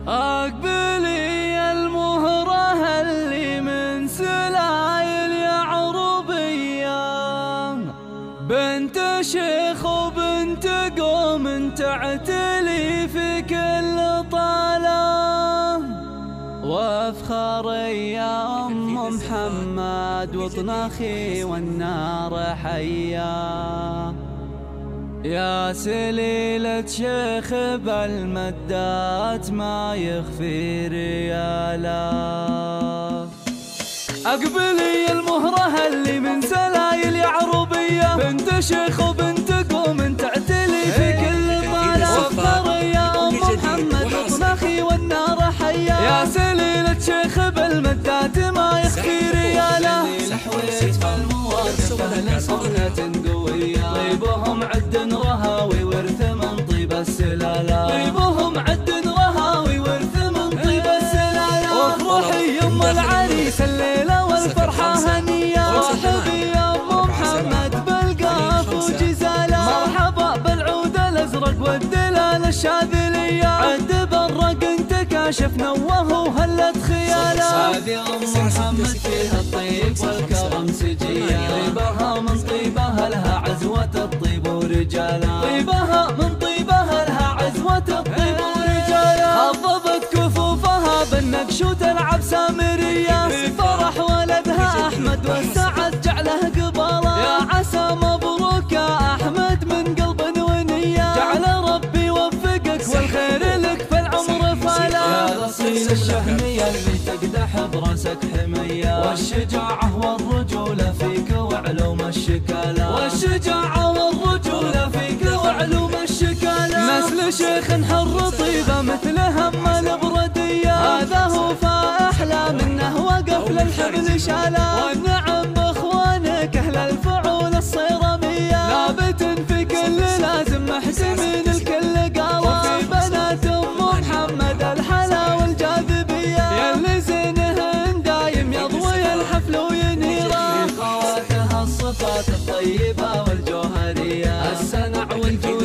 أقبلي المهرة اللي من سلايل يعربية، بنت شيخ وبنت قوم تعتلي في كل طالة، وافخري يا أم محمد واطنخي والنار حيا، يا سليلة شيخ بالمدات ما يخفي رياله. أقبلي المهرة اللي من سلايل يعربية، بنت شيخ وبنت قوم تعتلي في كل طالة، وافخري يا أم محمد واطنخي والنار حيا، يا سليلة شيخ بالمدات ما يخفي رياله. لحويت بالمواقف أهل صونة قوية، طيبهم عد رهاوي ورث من طيب السلالة، طيبهم عد رهاوي ورث من طيب السلالة. وافرحي يم العريس الليلة والفرحة هنية، رحبي يا أم محمد بالقاف وجزالة، مرحبا بالعود الأزرق والدلال الشاذلية، عد برق انت كاشف نوه وهلت خياله. هذه أم محمد فيها الطيب والكرم سجية، طيبها من طيبها لها عزوة الطيب ورجالها، طيبها من طيبها لها عزوة الطيب ورجالها. هضبت كفوفها بالنقش وتلعب سامرية، في فرح ولدها أحمد والسعد جعله قبالة، يا عسى مبروك يا أحمد من قلب ونية، جعل ربي يوفقك والخير لك في العمر فالا. يا رصيد الشهمية اللي تقدح براسك حمية، والشجاعة والرجولة فيك وعلوم الشكالة، والشجاعة والرجولة فيك وعلوم الشكالة. نسل شيخ حر طيبة مثل هم البردية، هذا هو فأحلى منه وقف للحبل شالا، والنعم باخوانك أهل الفعول الصيرمية، لابت في كل لازم محسمين الكل قاوى، وفي بنات أم محمد الحلا والجاذبية، يلي زينهن دايم يضوي الحفل وينيره، في خواتها الصفات الطيبة والجوهرية، السنع والجود